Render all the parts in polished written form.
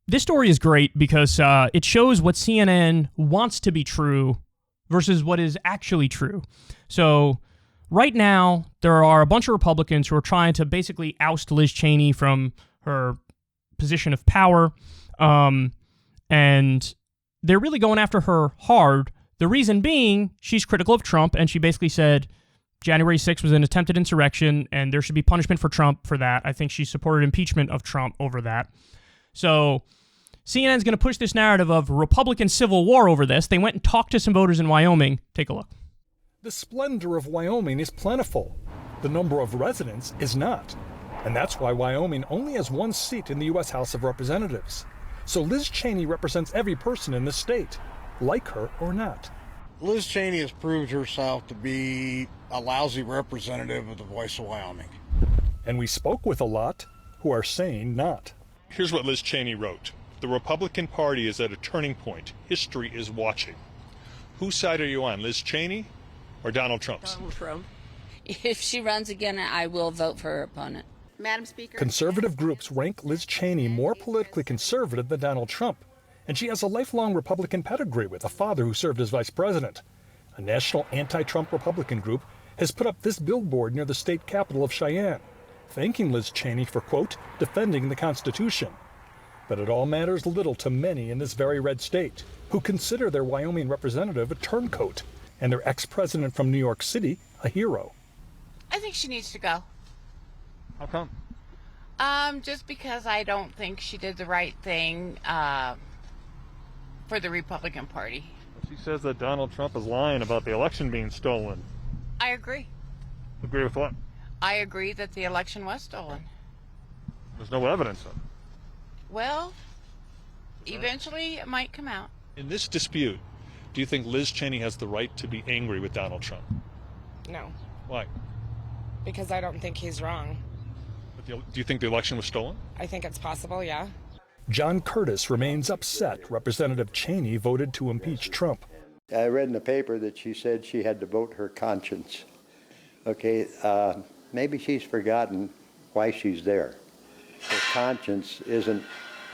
this story is great because it shows what CNN wants to be true versus what is actually true. So right now, there are a bunch of Republicans who are trying to basically oust Liz Cheney from her position of power, and they're really going after her hard. The reason being, she's critical of Trump, and she basically said January 6th was an attempted insurrection, and there should be punishment for Trump for that. I think she supported impeachment of Trump over that. So CNN's going to push this narrative of Republican civil war over this. They went and talked to some voters in Wyoming. Take a look. The splendor of Wyoming is plentiful. The number of residents is not. And that's why Wyoming only has one seat in the U.S. House of Representatives. So Liz Cheney represents every person in the state, like her or not. Liz Cheney has proved herself to be a lousy representative of the voice of Wyoming. And we spoke with a lot who are saying not. Here's what Liz Cheney wrote. The Republican Party is at a turning point. History is watching. Whose side are you on, Liz Cheney or Donald Trump's? Donald Trump. If she runs again, I will vote for her opponent. Madam Speaker. Conservative groups rank Liz Cheney more politically conservative than Donald Trump, and she has a lifelong Republican pedigree with a father who served as vice president. A national anti-Trump Republican group has put up this billboard near the state capital of Cheyenne, thanking Liz Cheney for, quote, defending the Constitution. But it all matters little to many in this very red state, who consider their Wyoming representative a turncoat and their ex-president from New York City a hero. I think she needs to go. How come? Just because I don't think she did the right thing for the Republican Party. She says that Donald Trump is lying about the election being stolen. I agree. Agree with what? I agree that the election was stolen. There's no evidence of it. Well, eventually it might come out. In this dispute, do you think Liz Cheney has the right to be angry with Donald Trump? No, Why? because I don't think he's wrong. Do you think the election was stolen? I think it's possible, yeah. John Curtis remains upset Representative Cheney voted to impeach Trump. I read in the paper that she said she had to vote her conscience. Okay, maybe she's forgotten why she's there. Her conscience isn't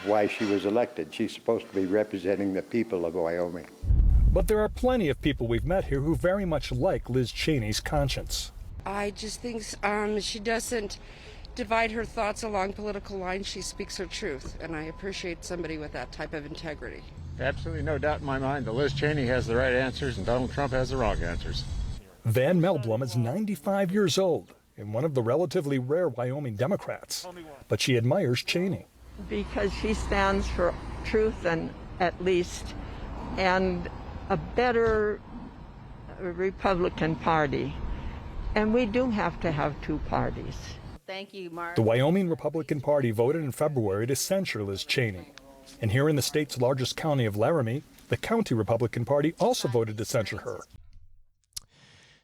why she was elected. She's supposed to be representing the people of Wyoming. But there are plenty of people we've met here who very much like Liz Cheney's conscience. I just think she doesn't divide her thoughts along political lines. She speaks her truth, and I appreciate somebody with that type of integrity. Absolutely no doubt in my mind that Liz Cheney has the right answers and Donald Trump has the wrong answers. Van Melblom is 95 years old and one of the relatively rare Wyoming Democrats, but she admires Cheney. Because she stands for truth and at least, and a better Republican Party. And we do have to have two parties. Thank you, Mark. The Wyoming Republican Party voted in February to censure Liz Cheney. And here in the state's largest county of Laramie, the county Republican Party also voted to censure her.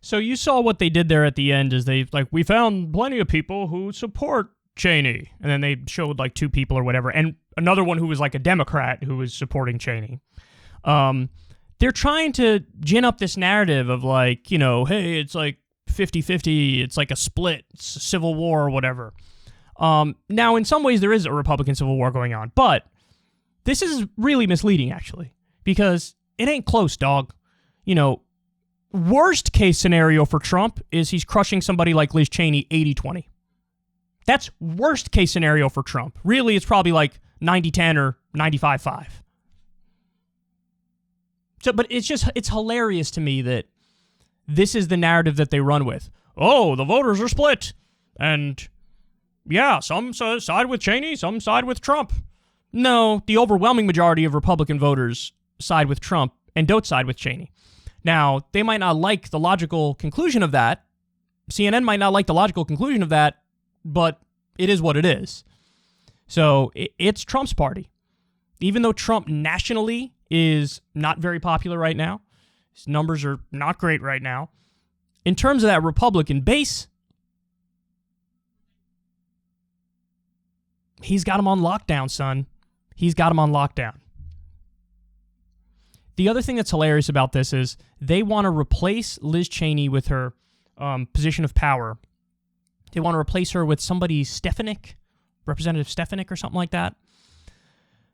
So you saw what they did there at the end is we found plenty of people who support Cheney. And then they showed like two people or whatever. And another one who was like a Democrat who was supporting Cheney. They're trying to gin up this narrative of like, hey, it's like 50-50, it's like a split, it's a civil war or whatever. Now, in some ways, there is a Republican civil war going on, but this is really misleading, actually, because it ain't close, dog. Worst case scenario for Trump is he's crushing somebody like Liz Cheney 80-20. That's worst case scenario for Trump. Really, it's probably like 90-10 or 95-5. So, but it's hilarious to me that this is the narrative that they run with. Oh, the voters are split. And yeah, some side with Cheney, some side with Trump. No, the overwhelming majority of Republican voters side with Trump and don't side with Cheney. Now, they might not like the logical conclusion of that. CNN might not like the logical conclusion of that, but it is what it is. So it's Trump's party. Even though Trump nationally is not very popular right now, his numbers are not great right now, in terms of that Republican base, he's got him on lockdown, son. He's got him on lockdown. The other thing that's hilarious about this is they want to replace Liz Cheney with her position of power. They want to replace her with somebody Stefanik, Representative Stefanik or something like that.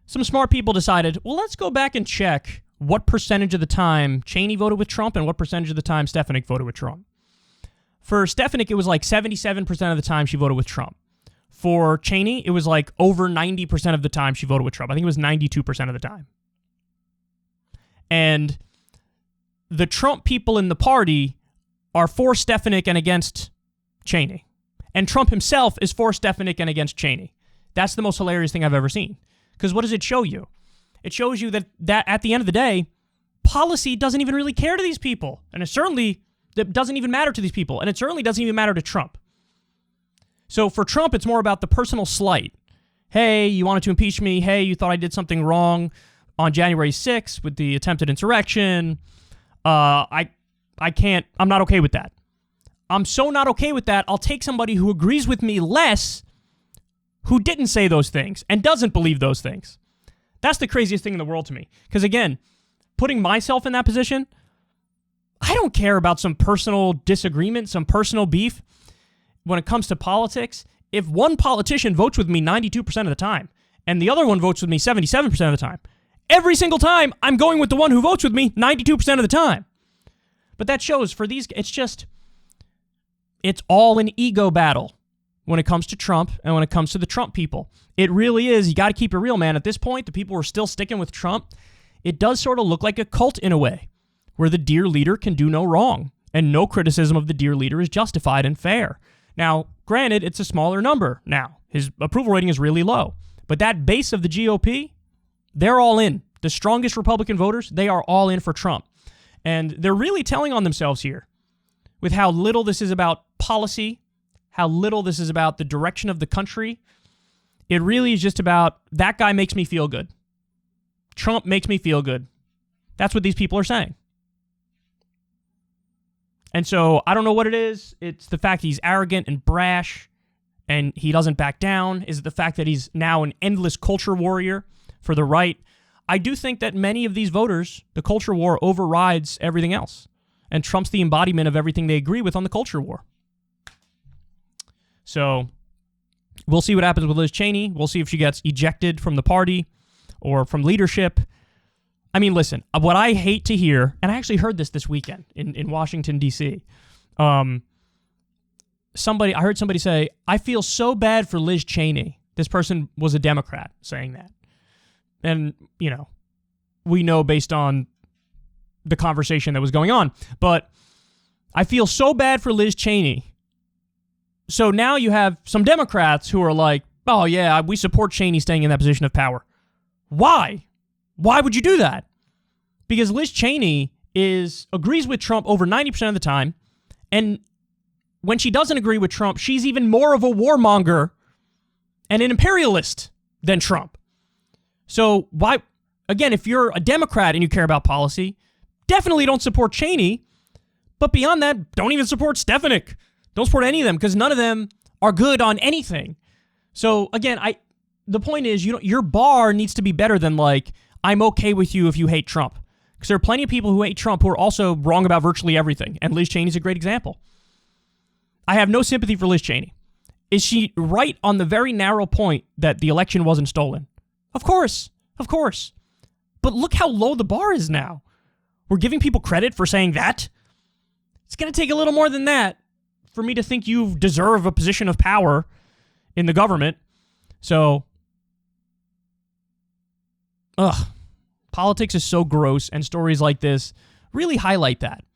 some smart people decided, well, let's go back and check what percentage of the time Cheney voted with Trump and what percentage of the time Stefanik voted with Trump. For Stefanik, it was like 77% of the time she voted with Trump. For Cheney, it was like over 90% of the time she voted with Trump. I think it was 92% of the time. And the Trump people in the party are for Stefanik and against Cheney. And Trump himself is for Stefanik and against Cheney. That's the most hilarious thing I've ever seen. Because what does it show you? It shows you that at the end of the day, policy doesn't even really care to these people. And it doesn't even matter to these people. And it certainly doesn't even matter to Trump. So for Trump, it's more about the personal slight. Hey, you wanted to impeach me. Hey, you thought I did something wrong on January 6th with the attempted insurrection. I'm not okay with that. I'm so not okay with that, I'll take somebody who agrees with me less, who didn't say those things and doesn't believe those things. That's the craziest thing in the world to me. Because again, putting myself in that position, I don't care about some personal disagreement, some personal beef. When it comes to politics, if one politician votes with me 92% of the time and the other one votes with me 77% of the time, every single time I'm going with the one who votes with me 92% of the time. But that shows for these, it's all an ego battle when it comes to Trump and when it comes to the Trump people. It really is. You got to keep it real, man. At this point, the people who are still sticking with Trump, it does sort of look like a cult in a way, where the dear leader can do no wrong and no criticism of the dear leader is justified and fair. Now, granted, it's a smaller number now. His approval rating is really low. But that base of the GOP, they're all in. The strongest Republican voters, they are all in for Trump. And they're really telling on themselves here with how little this is about policy, how little this is about the direction of the country. It really is just about, that guy makes me feel good. Trump makes me feel good. That's what these people are saying. And so I don't know what it is. It's the fact he's arrogant and brash and he doesn't back down. Is it the fact that he's now an endless culture warrior for the right? I do think that many of these voters, the culture war overrides everything else. And Trump's the embodiment of everything they agree with on the culture war. So we'll see what happens with Liz Cheney. We'll see if she gets ejected from the party or from leadership. I mean, listen, what I hate to hear, and I actually heard this weekend in Washington, D.C. I heard somebody say, I feel so bad for Liz Cheney. This person was a Democrat saying that. And, we know based on the conversation that was going on. But I feel so bad for Liz Cheney. So now you have some Democrats who are like, oh, yeah, we support Cheney staying in that position of power. Why? Why would you do that? Because Liz Cheney agrees with Trump over 90% of the time, and when she doesn't agree with Trump, she's even more of a warmonger and an imperialist than Trump. So why, again, if you're a Democrat and you care about policy, definitely don't support Cheney, but beyond that, don't even support Stefanik. Don't support any of them, because none of them are good on anything. So again, the point is, your bar needs to be better than like, I'm okay with you if you hate Trump. Because there are plenty of people who hate Trump who are also wrong about virtually everything. And Liz Cheney's a great example. I have no sympathy for Liz Cheney. Is she right on the very narrow point that the election wasn't stolen? Of course. Of course. But look how low the bar is now. We're giving people credit for saying that. It's going to take a little more than that for me to think you deserve a position of power in the government. So, politics is so gross, and stories like this really highlight that.